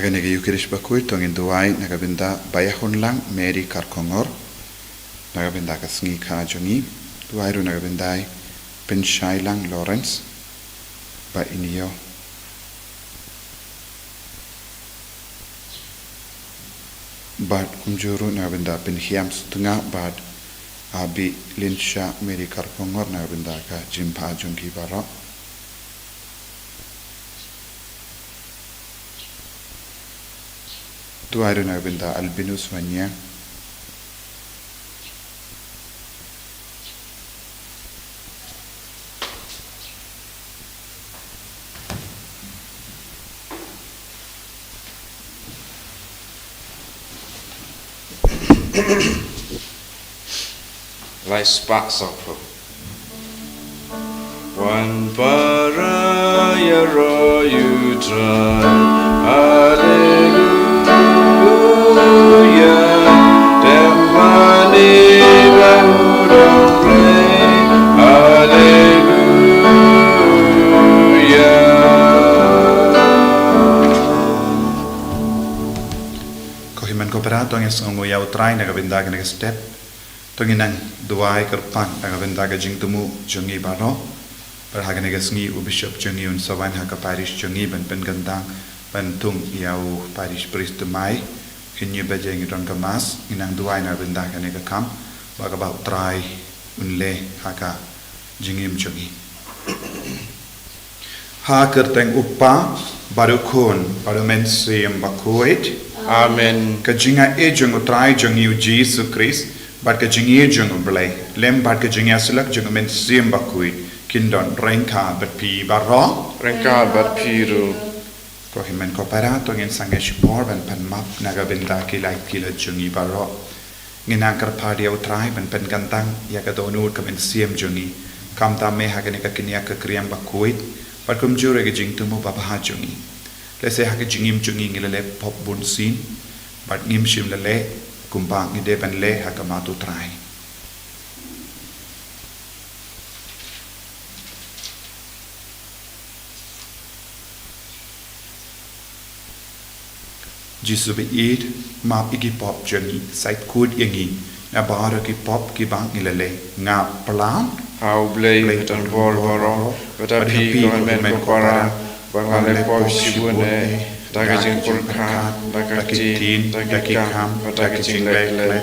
Hagan nega yukirish Bakhuid tongin duai nagabinda bayahun lang Mary Karkongor nagabinda kasngi ka jongi duai ru nagabindai Pinshai lang Lawrence ba iniyo bad kumjuru nagabinda Pinhiam setengah bad abi Linsha Mary Karkongor nagabinda ka jimpa jongi barok Tuaru nagabinda Albinus Wanya Lai spak sopro Wan para ya ro you try Hallelujah Demani bahudong play Hallelujah Kohiman koperato ang isang nguyaw try nagabinda ka nag-step Tunginang duai kerpan nagabinda ka jing tumu jungi baro Berhaga nagasngi u bishop jungi un sawan haka parish jungi ban gandang bantung iau parish priest mai Kinyi baja ngidon kemas inang duai nagabinda ka nagakam Baga bau try unle haka jingim jungi Haker teng upa baru kun baru mensiam Bakhuid Amen Kajinga ejung utrai jungi u Jesus Christ Bad kajingi ejung ublay Lem bad kajingi asilak jung mensiam Bakhuid Kindon rengka berpi baro Rengka berpiru Kohimen koperato ngin sangesh por ban pan map nagabinda kilai kila jungi baro Nginang kerpadi au trai ban pen gantang yakadonur kamen siam jungi Kam tame hagane ka kinia ka kriam Bakhuid Bad kumjure ke jing tumu babaha jungi Lese hake jingim jungi ngilele pop bunsin Bad ngim shim lele kumbang ngide ban le hakamatu trai Jisu be eid map igi pop jungi sait kud yangi na bara ki pop ki bang ngilele nga plan How blay dan bor boro Badapi komen kopara Bangale pop sibune Dagajing purka Dagatin Dagikam Dagajing lekle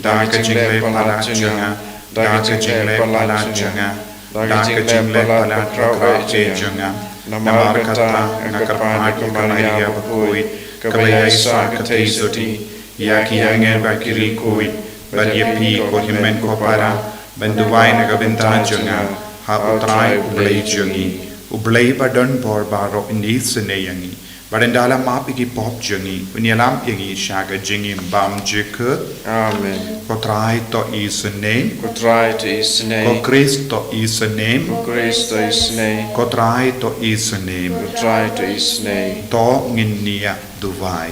Dagajing le palachunga Dagajing le palachunga Dagajing le palakrawe junga Namar kata Nakarpani kumaria Bakhuid Kabaya isa katesoti Yaki yangen bakiri kuid Badyapi kohimen kopara Banduwai nagabinta junga Ha utrai ublay jungi Ublay badon bor baro indi seneyangi Barendala map iki pop jungi Unyalam yangi shaga jingi bam jika Amen Kotrai to isene Kotrai to isne Ko Kristo isene Kristo isne Kotrai to isene Kotrai to isne To nginia duwai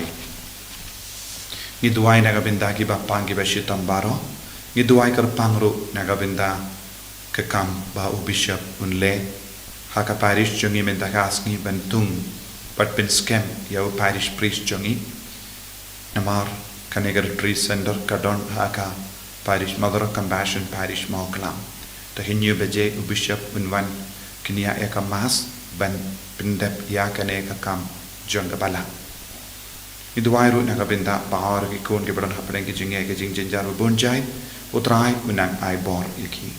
Ngiduai nagabinda ki bapang ki bashitam baro Ngiduai kerpangru nagabinda Kekam ba u bishop unle Haka parish jungi mentakas ngi bantung But bin scam yau parish priest jungi Namar kanegar tree sender kadon haka parish mother of compassion parish mauklam Tahinyu baje u bishop unwan Kinia eka mas ban pindep ya kaneka kam junga bala Iduairu nagabinda bahar ki kon ke badan hapren ki jinge ke jing jinjar bonjai utrai unang ai bor yaki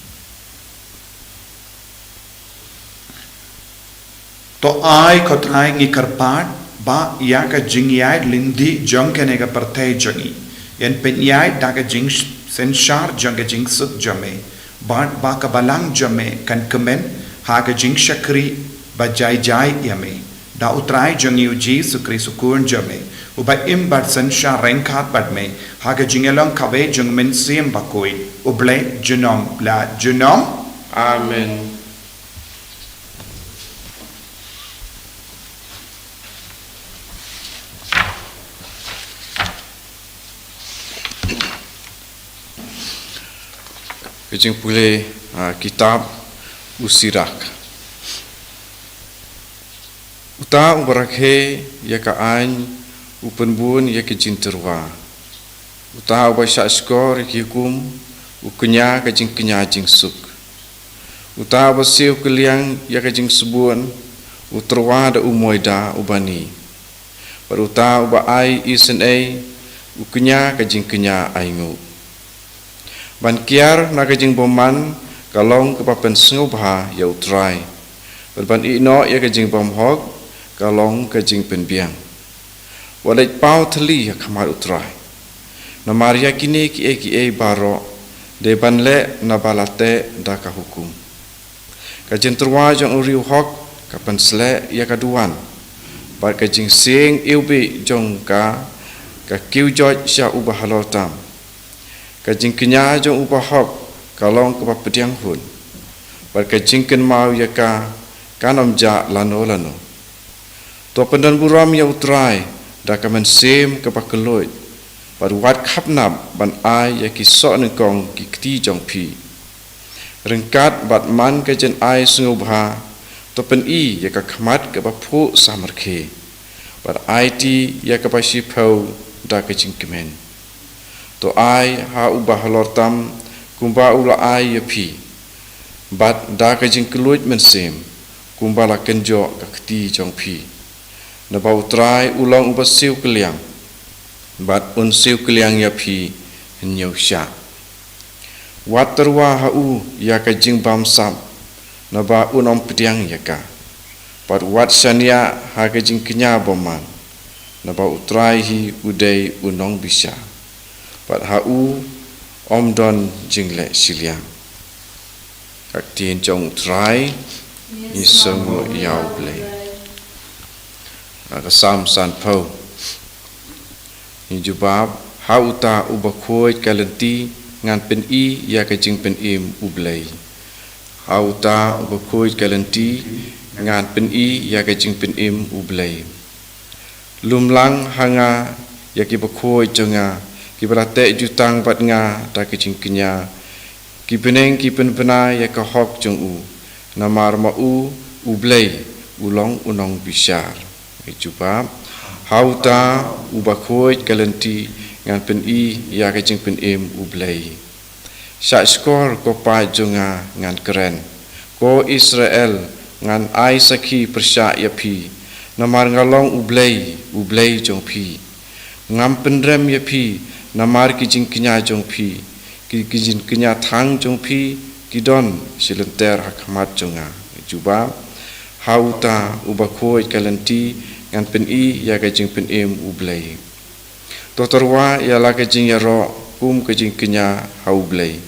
To ai kotrai ngi karpat ba ya ka jingyai lindi jong kene ka partay jongi yen penyai da ka jing senshar jong ka jing suk jame ba ka balang jame kan kemen ha ka jing shakri ba jai jai yame da utrai jongi uji sukri sukun jame uba imbat sensha rengkat bat me ha ka jingelong kawe jong men sim Bakhuid uble junom la junom Amen Kejing pule kitab usirak Uta ubarakhe ya ka an upen bun ya kejing terwa utaha ba sya skor ki hukum ukenya kejing kenya jing suk utaha ba siu keliang ya kejing sebun uterwa da umoida ubani paruta uba ai isen ai ukenya kejing kenya aingu ban kiar na kejing boman kalong kepapen sengubha ya utrai berban ino ya kejing bom hok kalong kejing penbiang walai pau thali ya khamar utrai na maria kini ki e baro de banle na balate da ka hukum kajin terwa jong uriu hok kapan sle ya kaduan par kajing sing iubi jong ka kiu joj sya ubah halotam kajing kenya jong ubah hok kalong ka pediang hun par kajing ken mau ya ka kanom ja lano to pendan buram ya utrai da kamen sim ka pakeloy par wat khapnap ban ai ya ki so ne kong ki kti jong pi rengkat bat man ka jen ai sungubha to pen i ya ka khmat ka ba phu samarkhe par ai ti ya ka pa shi phau da ka jing kemen to ai ha ubah lortam kumba ula ai ya pi bat da ka jing keluj men sim kumba la kenjo ka kti jong pi na bau trai ulang uba siu keliang bat un siu keliang ya pi nyau sya wat terwa hau ya ka jing bam sam na ba unom pediang ya ka pat wat sania ha ka jing kenya boman na ba utrai hi udai unong bisa pat hau om don jingle siliang kak tien jong trai ni semua yau blei aga sam san pau ni jubab hauta ubakoi kalenti ngan pen i ya ka jing pen im ublei hauta ubakoi kalenti ngan pen i ya ka jing pen im ublei lumlang hanga ya ki bakoi jonga ki berate jutang bat nga ta ka jing kenya ki peneng ki pen pena ya ka hok jong u namar ma u ublei ulong unong bisar jubab hauta ubakoi kalenti ngan pen i ya ka jing pen im ublei sya skor ko pa jonga ngan keren ko Israel ngan ai sakhi persya ya pi namar ngalong ublei jong pi ngam penrem ya pi namar ki jing kenya jong pi ki jing kenya thang jong pi kidon silenter hakmat jonga jubab hauta ubakoi kalenti ngan pen i ya ka jing pen im ublei totorwa ya la ka jing ya ro kum ka jing kenya ha ublei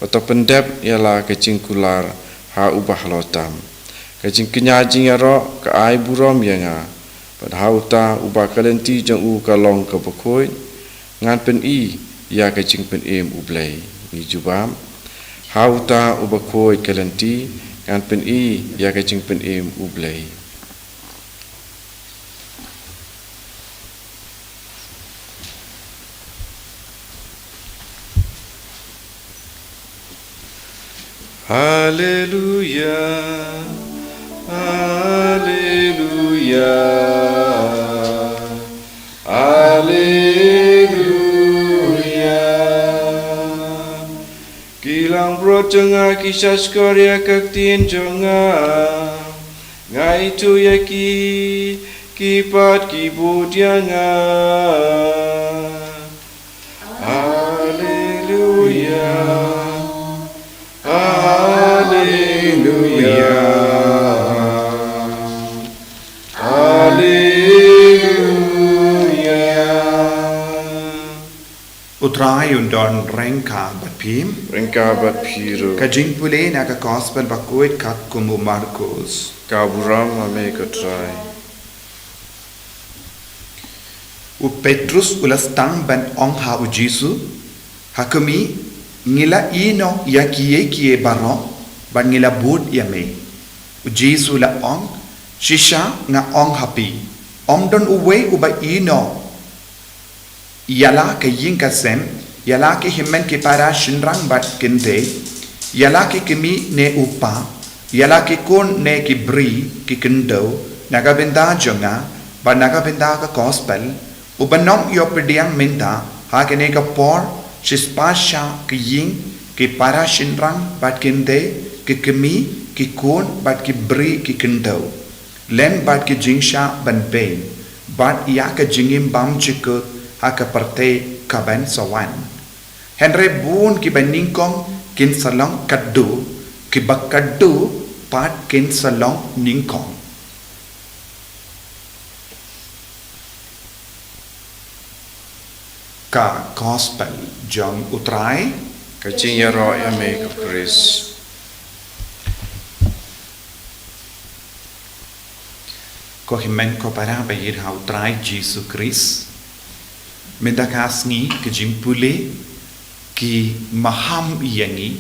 pato pendep ya la ka jing kular ha ubah lotam ka jing kenya jing ya ro ka ai burom ya nga pad hauta ubah kalenti jong u ka long ka bakoi ngan pen i ya ka jing pen im ublei ni jubam hauta ubakoi kalenti ngan pen i ya ka jing pen im ublei Haleluya, haleluya, haleluya. Kilang bro jonga kisah skoria kaktien jonga, ngai tu yaki kipat kibudianga. Haleluya. Haleluya, haleluya. Utrai undon rengka bat piru ka jing pule na ka gospel Bakhuid kat kumu Marcos ka buram ame ka trai u Petrus ulastang ban ong ha u Jisu hakumi ngila ino ya kie baro ban ngila bud ya me u Jisu la ong shisha nga ong hapi don uwe uba ino yala ke yin ka sem yala ke himmen ke para shinrang bat kende yala ke kimi ne upa yala ke kon ne ki bri ki kendo naga benda jonga ba naga benda ka gospel Ubanong yo pediang minta hakene ka por chispasha ki ying ki para shinrang bat kinde ki kemi ki kun bat ki bri ki kindau len bat ki jingsha ban pain bat ya ka jingim bam chikut haka parte kaban sawan henre bun ki baningkong kin salong kaddu ki bakaddu pat kin salong ningkong ka gospel John utrai ka chinya ro ya me ka Chris ko himen ko para bayir ha utrai Jesus Christ mendakas ni ke jimpule ki maham yangi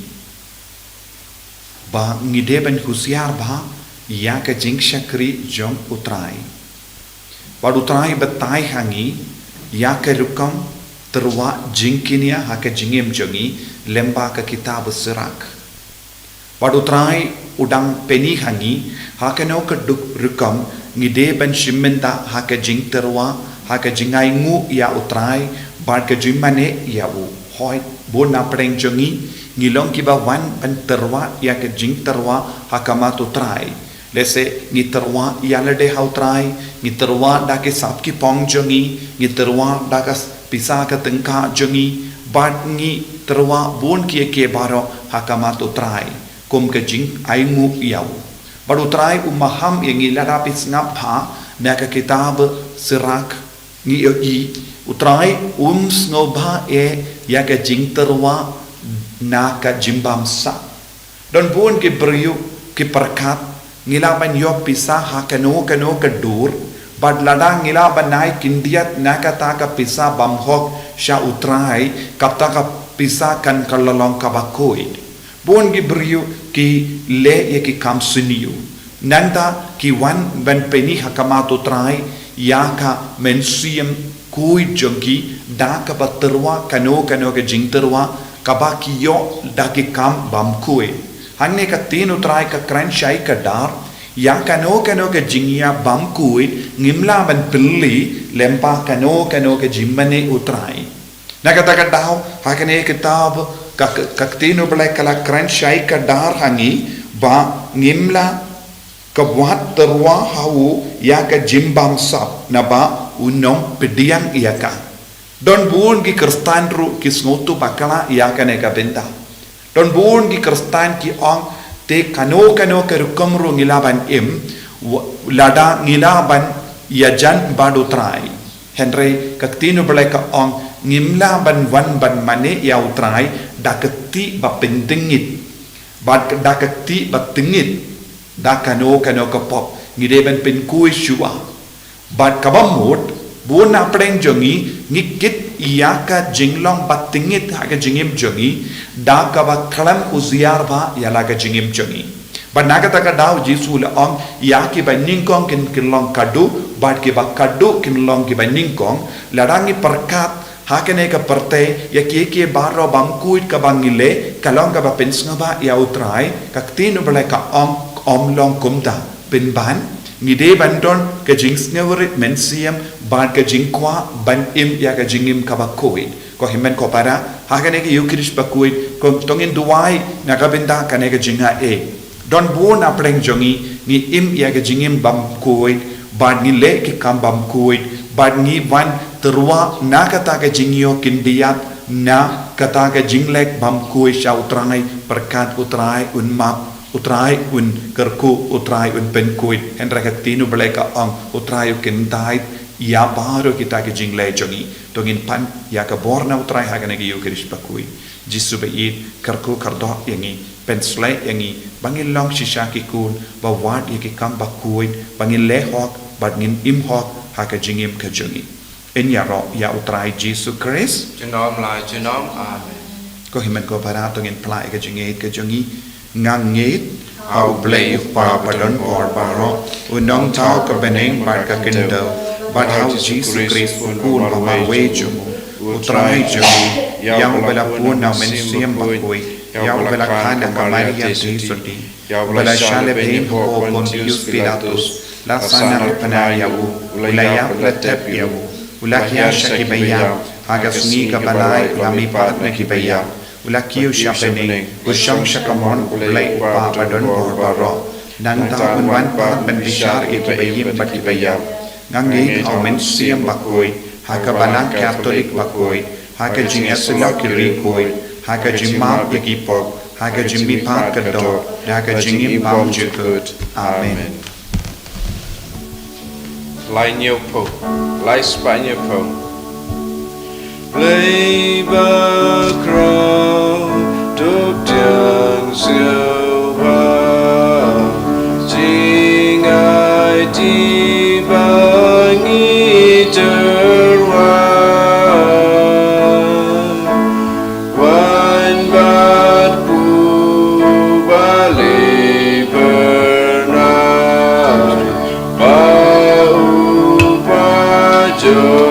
ba ngide ban husiar ba ya ka jing shakri John utrai ba utrai batai hangi ya ka rukam terwa jingkinia haka jingim jongi lemba ka kitab sirak wadu trai udang peni hangi haka no ka duk rukam ngide ban shimenta haka jing terwa haka jingai ngu ya utrai bar ka jimane ya u hoi bon na preng jongi ngilong kiba wan ban terwa ya ka jing terwa haka ma tu trai lese ni terwa ya lede hau trai ni terwa da ke sap ki pong jongi ni terwa da ka pisa ka tengka jongi bat ngi terwa bon kia ke baro hakamat utrai kum ke jing aingu yau baru utrai umaham yang ilada pis ngap ha na ka kitab sirak ngi i utrai sngoba ya ka jing terwa na ka jimbam sa don bon ke beriu ke perkat ngilaban yo pisa hakano kano kedur bad ladang ngila banai kindiat nakata ka pisa bamhok sha utrai kapta ka pisa kan kalalong ka Bakhuid bon gi beriu ki le ye ki kam siniu nanda ki wan ban peni hakamat utrai ya ka mensiam kui jongi da ka baterwa kano ke jingterwa ka ba ki yo da ki kam Bakhuid hanne ka tin utrai ka kran shai ka dar yang kano ke jingia Bakhuid ngimla ban pilli lempa kano ke jimmane utrai nakata daw hakane kitab kaktino belai kala kran shai ka dar hangi ba ngimla ka buat terwa hau ya ka jimbam sap na ba unom pediang iya ka don bun ki kristan ru ki snotu bakala ya ka ne ka benta don bun ki kristan ki ong te kano ke rukam ru ngilaban lada ngilaban yajan badu trai henry kaktino belai ka ong ngimla ban wan ban mane ya utrai daketi ba pentingit bad daketi ba tingit da kano ka pop ngide ban pen kui shua bad kabamut bona preng jongi ngikit iyaka jinglong batingit haga jingim jongi da ka ba khalam uziar ba yala ka jingim jongi ba nagata ka daw jisul ong yaki ba ningkong kin long kadu bad ki ba kadu kin long ki ba ningkong larangi perkat hakane ka perte ya ke baro Bakhuid ka bangile kalong ka ba pensnga ba ya utrai kaktino bala ka om long kumta pinban ngide bandon ka jingsnewrit mensiam bad ka jingkwa ban im ya ka jingim ka Bakhuid ko himen ko para hakane ki yukrish Bakhuid ko tongin duwai na ka benda kane ka jinga don buon apreng jongi ni im ya ka jingim Bakhuid bad ni le ki kam Bakhuid bad ni van terwa na kata ka jingyo kindiat na kata ka jinglek Bakhuid sha utrai perkat utrai unmap utrai un kerku utrai un Bakhuid hendra kaktino belaka ang utrai kintai ya baro kita ke jingle jongi tongin pan ya ka borna utrai hagane ki yukrish Bakhuid jisu be it kerku kardo yangi pensle yangi bangil long shisha ki kun ba wat ki kam Bakhuid bangil le hok bangin im hok haka jingim ka jongi en ya ro ya utrai jisu Christ chinom la chinom amen ko himen ko para tongin plai ka jongi ngangit au play pa padon or baro unong tau ka beneng bar ka kindo but how Jesus Christ kun pa wejo utrai jo yang bela pun na mensiam Bakhuid yang bela kana ka Maria Trisoti yang bela shale beim ho Pontius Pilatus la sana panaya u ulaya letep ya Ulakia Shakibaya, Hagasni Kabalai, Lami Patna Kibaya, Ulakio Shapene, Usham Shakamon, Ulay Upa Badon or Baro, Nangta Unwan Pat Ben Bishar Ibayim Bakibaya, Nangi Aumen Siam Bakhuid, Hakabalang Catholic Bakhuid, Hakajing Asila Kirikoi, Hakajim Mount Yakipok, Hakajim Bipat Kador, Hakajim Bam Jukut. Amen. Lai nhiều po, lai spa nhiều po. Lấy ba crow, đốt tiếng siêu hoa, chính ai đi ba nghi trở hoa, quan bát bu ba lê bernard, ba u ba cho.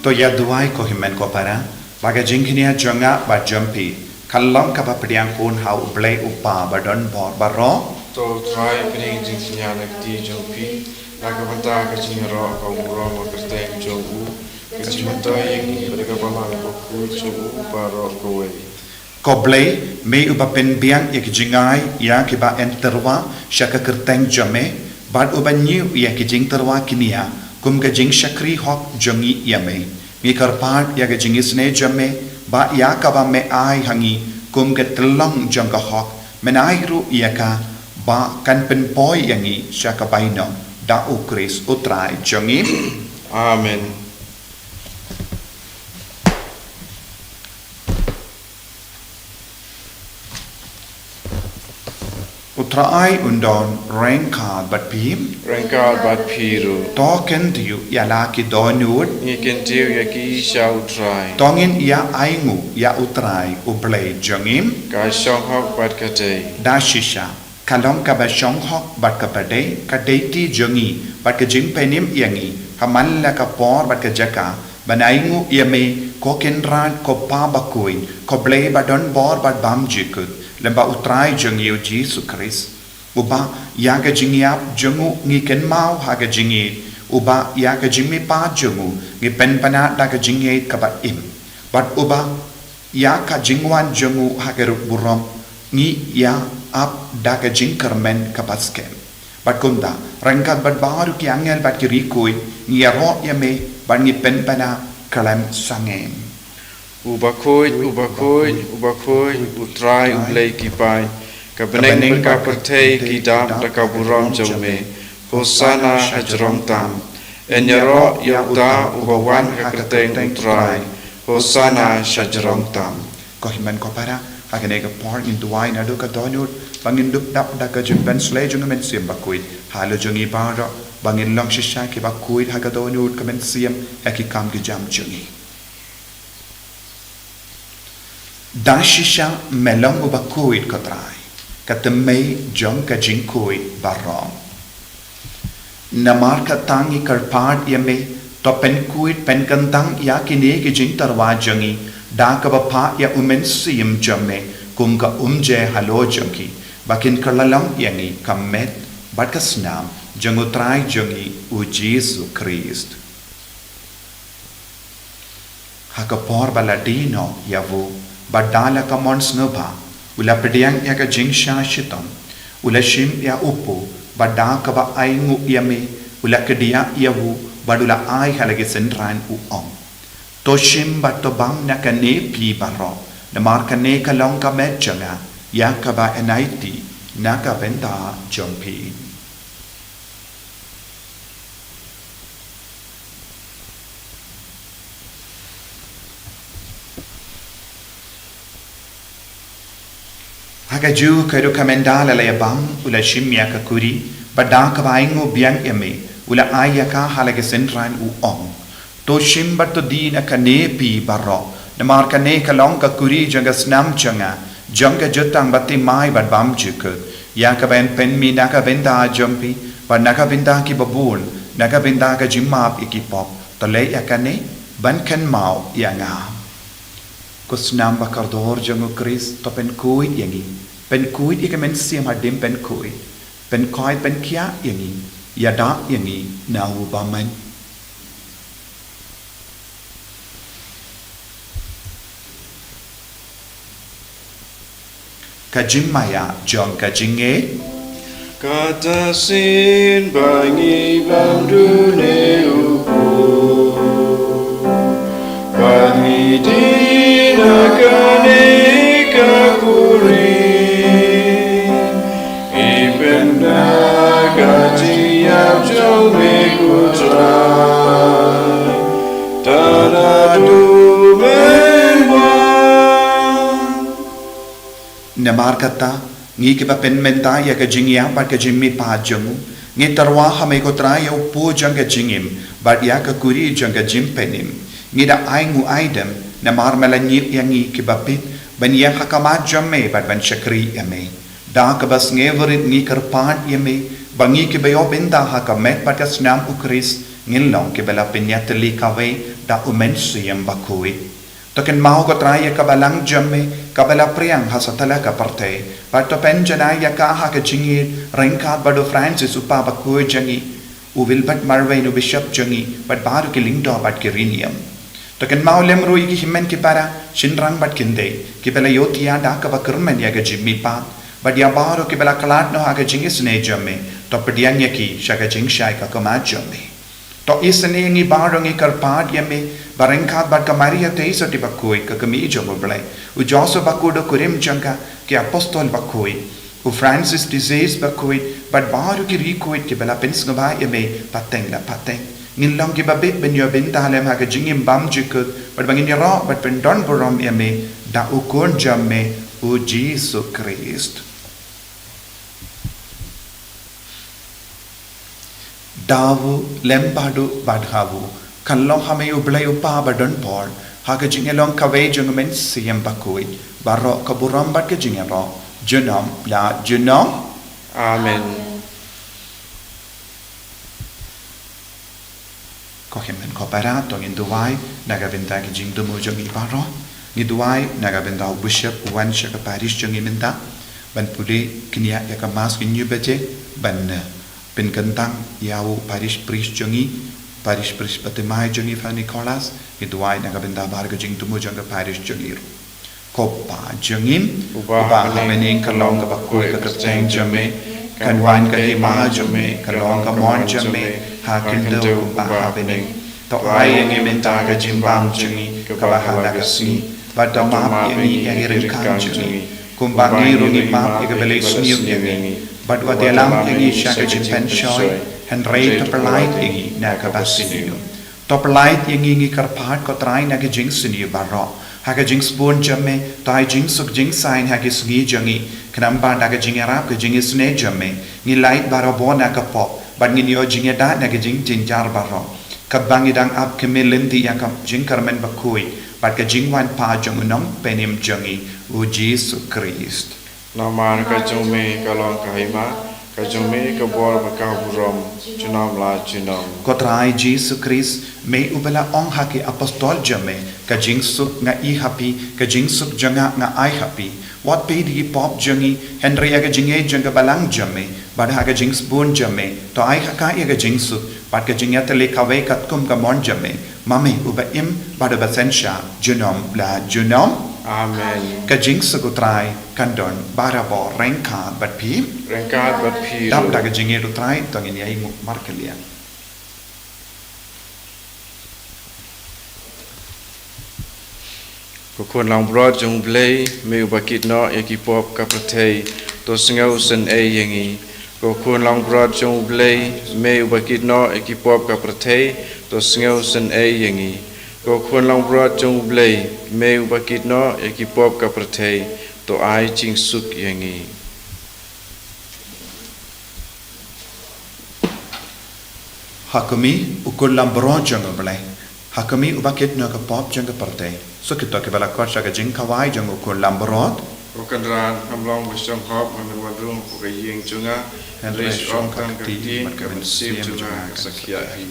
To ya duai ko himen ko para baga jingkhinia jonga ba jumpi kallom ka ba pdiang kun hau blai upa ba don bor baro to try pring jingkhinia nak ti jumpi naga banta ka jingro ko muro ma kristeng jogu ka jimta yang berga pamang ko ku jogu baro ko we ko blai me uba pen biang ya ki jingai ya ki ba enterwa shaka kristeng jame bad uba new ya ki jing terwa kinia kum ka jing shakri hok jongi yame mi karpat ya ka jing isne jame ba ya ka ba me ai hangi kum ka tlang jong ka hok menai ru ya ka ba kan pen poi yangi shaka baino da ukris utrai jongi. Amen. Utrai undon rengka bat pim Rengkar bat piru. token diu ya laki donut Ikan tiu ya ki shau try. tongin ya aingu ya utrai ublei jongim Ka shong hok bat kate. dashisha kalong ka ba shong hok bat ka pade ka deiti jongi bat ka jing penim yangi hamalla ka por bat ka jaka banaingu yame ko kenran ko pa bakuin ko blei badon bor bat bam jikut lemba utrai jongi o Jesus Christ uba ya ka jingiap jongu ngi ken mau ha ka jingi uba ya ka jingmi pa jongu ngi pen pana da ka jingi ka ba im bat uba ya ka jingwan jongu ha ka burom ngi ya ap da ka jing kermen ka paskem bat kunda rangkat bat baru ki angel bat ki rikoi ngi ya ro ya me bat ngi pen pana kalam sangem Bakhuid, utrai ublei kipai. Kabeneng ka pertei ki dam da kaburam jome. Hosana hajrong tam. Enyaro yauta ubawan ka kerteng utrai. Hosana shajrong tam. Ko himan ko para hakane ka por in duai na do ka donut bangin dup dap da ka jumben slay jung men sim Bakhuid halo jungi bara bangin long shisha ki Bakhuid ha ka donut ka men sim eki kam ki jam jungi dashisha melong u Bakhuid katrai katemei jong ka jinkoi barom namar ka tangi karpad yame to pen kuit pen kantang ya kine ki jing tarwa jangi da ka bapa ya umen sim jamme kum ka umje halo jangi bakin karlalang yangi kamet bat ka snam jangu trai jangi u Jesus Christ hakapor baladino yavu badala ka monsnova ula pediang ya ka jingsha shitam ula shim ya upu bada ka ba aingu yame ula kedia yavu badula ai halage sendran u om to shim bato bang na ka ne pi baro na mar ka ne ka long ka mechanga ya ka ba enaiti na ka benda jompi Haka ju kedu kamenda la bang ula shimya ka kuri badang ka baingo biang eme ula ayaka halage sentran u ong to shimbat to dina ka nepi baro na mar ka ne ka long ka kuri janga snam changa janga jotang bati mai bad bam chuk ya ka ben pen mi na ka benda jumpi bad na ka benda ki babul na ka benda ka jimap ikipop to le ya ka ne ban kan mau ya nga kusnam bakardor jango Chris to pen kuit yangi pen kuit ikamen siam hadim pen kuit pen koi pen kia yangi yada yangi nahu baman kajim maya jong kajinge kata sin bangi bandu ne upu bangi dina kane kakuri ibenda gaji yap jong me kutrai tada du menwa namar kata ngi ke pen menta ya ka jingya par ka jimmi pa jamu ngi tarwa hame ko tra ya pu jang ka jingim bad ya ka kuri jang ka jim penim ngi da aingu aidem namar melanyi yangi ke bapit ban ya hakama jamme bad ban shakri yame da ka bas ngeverit ngi kar pat yame bangi ke bayo benda hakamet pat ka snam ukris ngilong ke bela penyatli kawe da umensiam Bakhuid Token mau ko traya kabalang jamme kabala priang hasatala ka parte pato penjana ya ka ha ka jingi rengka bado Francis upa Bakhuid jangi uvil bat marwe no bishop jangi bat baru ki lingdo bat ki rinium token mau lemru ki himmen ki para shinrang bat kinde ki bela yotia da ka bakurmen ya ga jimmi pa bat ya baru ki bela kalat no ha ka jingi sne jamme to pediang ya ki shaka jing shai ka kama jamme to isne ngi baru ngi karpad yame barengkat bat kamaria teisa di Bakhuid ke kami jomo belai u Joseph Bakhuid kurim jangka ke apostol Bakhuid u Francis disease Bakhuid bat baru ki rikuid ke bela pens ngaba yame pateng la pateng ngin long ki babit ben yo ben talem ha ke jingim bam jikut bat bangin ro bat ben don borom yame da u kon jamme u Jesus Christ dawu lembadu badhawu kanlong hame ublay upa badon por haga jingelong kawe jungmen siyam Bakhuid baro kaburam bat ke jingero junam la junam amen ko hemen ko para to in duwai naga benda ke jing dumo jungi baro ni duwai naga benda bishop wan shaka parish jungi menta ban puli knia ya ka mas ki nyubete ban pen kentang yau parish priest jungi parish priest patemai jungi fa Nicholas iduai naga benda barga jing tumu janga parish jungir kopa jungim uba hamening kalong ka Bakhuid ka kaceng jame kan wan ka hima jame kalong ka mon jame ha kindo ba hamening to ai yang imenta ka jimbang jungi ka bahala ka si badama yang irin kan jungi kumbangi rungi map ka belai sniu yang but what the alam yangi shaka jimpen shoy and rate to polite yangi na ka basinu to polite yangi ngi karpat ko try na ka jing sinu baro ha ka jing spoon jamme tai jing suk jing sign ha ki sungi jangi kanam ba na ka jing arab ka jing isne jamme ngi light baro bo na ka pop but ngi yo jing da na ka jing jar baro ka bangi dang up ke melindi ya ka jing karmen Bakhuid but ka jing wan pa jong unong penim jangi u Jesus Christ Naman kajome kalong kahima kajome kabor bakaburom junam la junam kotrai Jesus Christ me ubela ong haki apostol jame ka jingsuk nga I happy ka jingsuk janga nga I happy what paid he pop jangi Henry aga jinge janga balang jame bad haga jings bun jame to I haka aga jingsuk bad ka jingya tele kawe katkum ka mon jame mame uba im bad basensha junom la junom amen kajing segutrai kandon barabo rengkat bat pi rengkat bat pi dap daga jinge utrai tongin yai markelia kokon lang brod jung blay me ubakit no yakipop kapatei to singau sen e yangi kokon lang brod jung blay me ubakit no yakipop kapatei to singau sen e yangi ko khun long bro chung blay me ubakit no ekipop ka prathei to ai ching suk yangi Hakumi ukul lambron jango belai. Hakumi ubakit no ka pop jango parte. So kita ke bala kor shaga jing kawai jango ukul lambrot. Okandran hamlong besong hop man wadrung puka yeng chunga Henry ong kang kakti man sim chunga sakya hi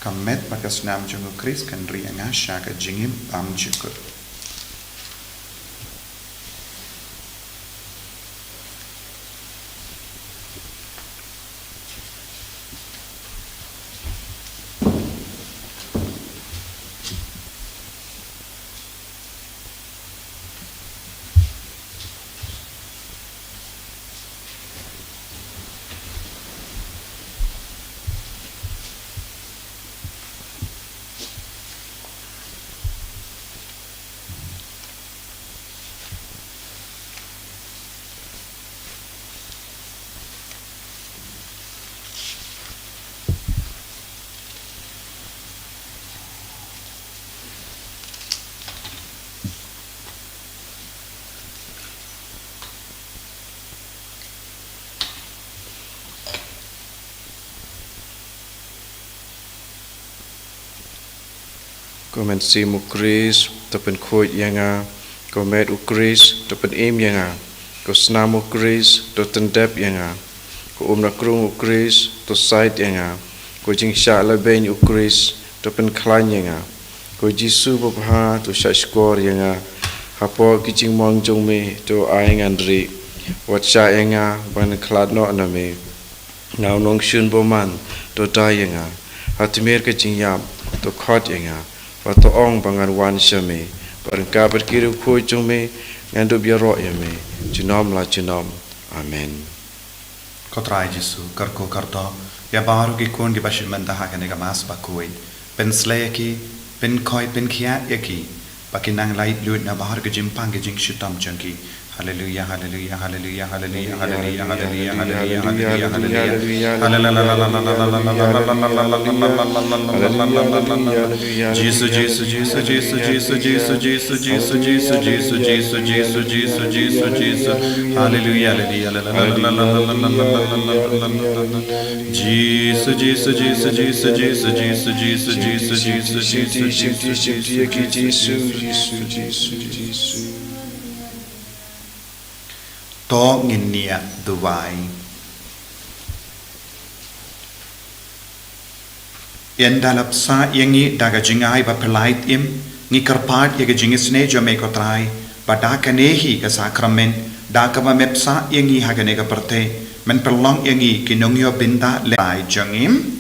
Kamet makas nam jango Chris kan rianga shaga jingim am jikut. Komen sim ukris to pen khoi yanga komet ukris to pen im yanga ko snam ukris to tendep yanga ko umna krung ukris to site yanga ko jing sha la ben ukris to pen klan yanga ko jisu bopha to sha skor yanga hapo kiching mong jong me to ai ngandri wat sha yanga ban klad no na me naw nong shun boman to da yanga hatmer ke jing yam to khot yanga Wato ong bangan wan shame, barangka berkiru koi jome, ngandu biaro yame, jinom la jinom, amen. Kotrai Jesu, karko karto, ya baru ki kun ki bashir menda hakane ka mas Bakhuid, pen slayaki, pen koi pen kiat yaki, baki nang lait luit na bahar ke jimpang ke jing shitam jangki. Hallelujah, hallelujah, hallelujah, hallelujah, hallelujah, hallelujah, hallelujah, hallelujah. Jesus, Jesus, Jesus, Jesus, Jesus, Jesus, Jesus, Jesus, Jesus, Jesus, Jesus, Jesus, Jesus, Jesus, Jesus. Hallelujah, Jesus, Jesus, Jesus, Jesus, Jesus, Jesus, Jesus, Jesus, Jesus. To nginia duwai Yan dalap sa yangi daga jingay ba pelait im ngi karpat yaga jingisne jo me kotrai ba daka nehi ka sakramen daka ba mepsa yangi hagane ka parte men perlong yangi kinongyo binda le ai jangim